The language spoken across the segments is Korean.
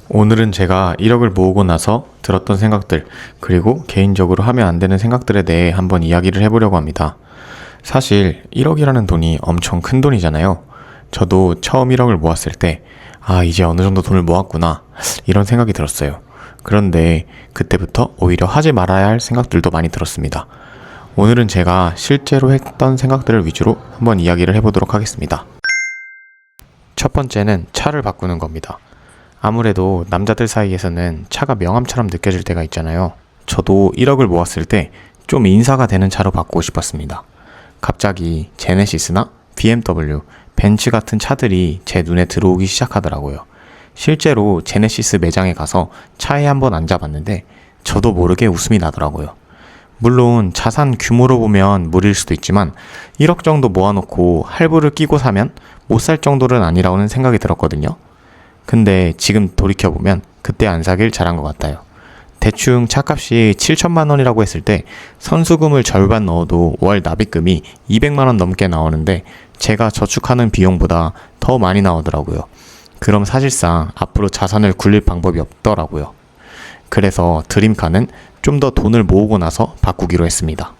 오늘은 제가 1억을 모으고 나서 들었던 생각들, 그리고 개인적으로 하면 안 되는 생각들에 대해 한번 이야기를 해보려고 합니다. 사실 1억이라는 돈이 엄청 큰 돈이잖아요. 저도 처음 1억을 모았을 때, 이제 어느 정도 돈을 모았구나, 이런 생각이 들었어요. 그런데 그때부터 오히려 하지 말아야 할 생각들도 많이 들었습니다. 오늘은 제가 실제로 했던 생각들을 위주로 한번 이야기를 해보도록 하겠습니다. 첫 번째는 차를 바꾸는 겁니다. 아무래도 남자들 사이에서는 차가 명함처럼 느껴질 때가 있잖아요. 저도 1억을 모았을 때 좀 인사가 되는 차로 바꾸고 싶었습니다. 갑자기 제네시스나 BMW, 벤츠 같은 차들이 제 눈에 들어오기 시작하더라고요. 실제로 제네시스 매장에 가서 차에 한번 앉아봤는데 저도 모르게 웃음이 나더라고요. 물론 자산 규모로 보면 무리일 수도 있지만 1억 정도 모아놓고 할부를 끼고 사면 못 살 정도는 아니라고는 생각이 들었거든요. 근데 지금 돌이켜보면 그때 안 사길 잘한 것 같아요. 대충 차값이 7천만 원이라고 했을 때 선수금을 절반 넣어도 월 납입금이 200만 원 넘게 나오는데 제가 저축하는 비용보다 더 많이 나오더라고요. 그럼 사실상 앞으로 자산을 굴릴 방법이 없더라고요. 그래서 드림카는 좀 더 돈을 모으고 나서 바꾸기로 했습니다.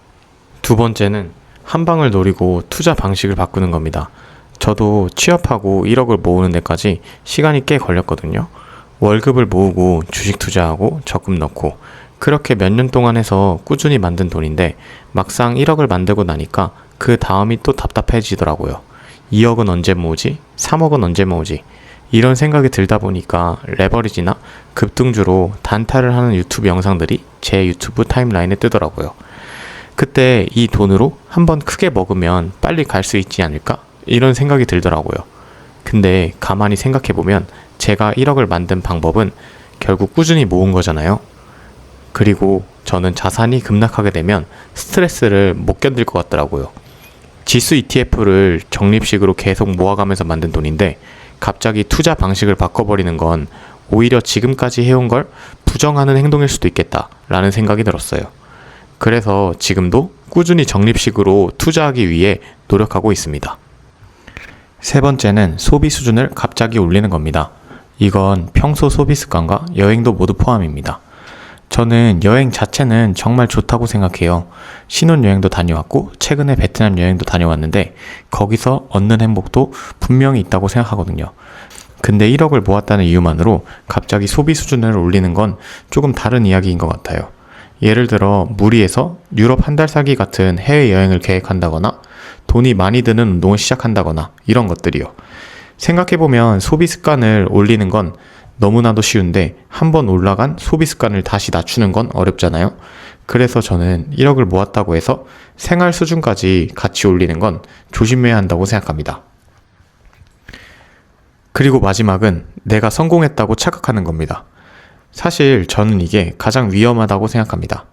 두 번째는 한 방을 노리고 투자 방식을 바꾸는 겁니다. 저도 취업하고 1억을 모으는 데까지 시간이 꽤 걸렸거든요. 월급을 모으고 주식 투자하고 적금 넣고 그렇게 몇 년 동안 해서 꾸준히 만든 돈인데 막상 1억을 만들고 나니까 그 다음이 또 답답해지더라고요. 2억은 언제 모으지? 3억은 언제 모으지? 이런 생각이 들다 보니까 레버리지나 급등주로 단타를 하는 유튜브 영상들이 제 유튜브 타임라인에 뜨더라고요. 그때 이 돈으로 한번 크게 먹으면 빨리 갈 수 있지 않을까? 이런 생각이 들더라고요. 근데 가만히 생각해보면 제가 1억을 만든 방법은 결국 꾸준히 모은 거잖아요. 그리고 저는 자산이 급락하게 되면 스트레스를 못 견딜 것 같더라고요. 지수 ETF를 적립식으로 계속 모아가면서 만든 돈인데 갑자기 투자 방식을 바꿔버리는 건 오히려 지금까지 해온 걸 부정하는 행동일 수도 있겠다라는 생각이 들었어요. 그래서 지금도 꾸준히 적립식으로 투자하기 위해 노력하고 있습니다. 세 번째는 소비 수준을 갑자기 올리는 겁니다. 이건 평소 소비 습관과 여행도 모두 포함입니다. 저는 여행 자체는 정말 좋다고 생각해요. 신혼여행도 다녀왔고 최근에 베트남 여행도 다녀왔는데 거기서 얻는 행복도 분명히 있다고 생각하거든요. 근데 1억을 모았다는 이유만으로 갑자기 소비 수준을 올리는 건 조금 다른 이야기인 것 같아요. 예를 들어 무리해서 유럽 한 달 살기 같은 해외여행을 계획한다거나 돈이 많이 드는 운동을 시작한다거나 이런 것들이요. 생각해보면 소비 습관을 올리는 건 너무나도 쉬운데 한번 올라간 소비 습관을 다시 낮추는 건 어렵잖아요. 그래서 저는 1억을 모았다고 해서 생활 수준까지 같이 올리는 건 조심해야 한다고 생각합니다. 그리고 마지막은 내가 성공했다고 착각하는 겁니다. 사실 저는 이게 가장 위험하다고 생각합니다.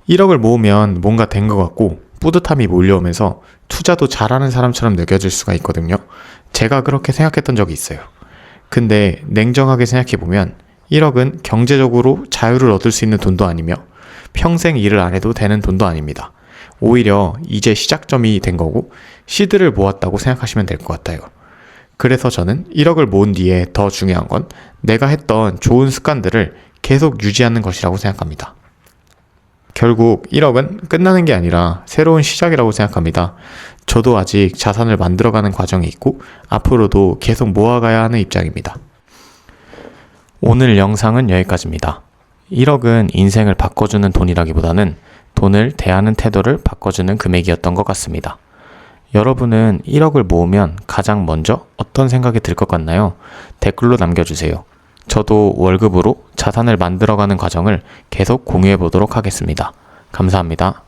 1억을 모으면 뭔가 된 것 같고 뿌듯함이 몰려오면서 투자도 잘하는 사람처럼 느껴질 수가 있거든요. 제가 그렇게 생각했던 적이 있어요. 근데 냉정하게 생각해보면 1억은 경제적으로 자유를 얻을 수 있는 돈도 아니며 평생 일을 안 해도 되는 돈도 아닙니다. 오히려 이제 시작점이 된 거고 시드를 모았다고 생각하시면 될 것 같아요. 그래서 저는 1억을 모은 뒤에 더 중요한 건 내가 했던 좋은 습관들을 계속 유지하는 것이라고 생각합니다. 결국 1억은 끝나는 게 아니라 새로운 시작이라고 생각합니다. 저도 아직 자산을 만들어가는 과정이 있고 앞으로도 계속 모아가야 하는 입장입니다. 오늘 영상은 여기까지입니다. 1억은 인생을 바꿔주는 돈이라기보다는 돈을 대하는 태도를 바꿔주는 금액이었던 것 같습니다. 여러분은 1억을 모으면 가장 먼저 어떤 생각이 들 것 같나요? 댓글로 남겨주세요. 저도 월급으로 자산을 만들어가는 과정을 계속 공유해 보도록 하겠습니다. 감사합니다.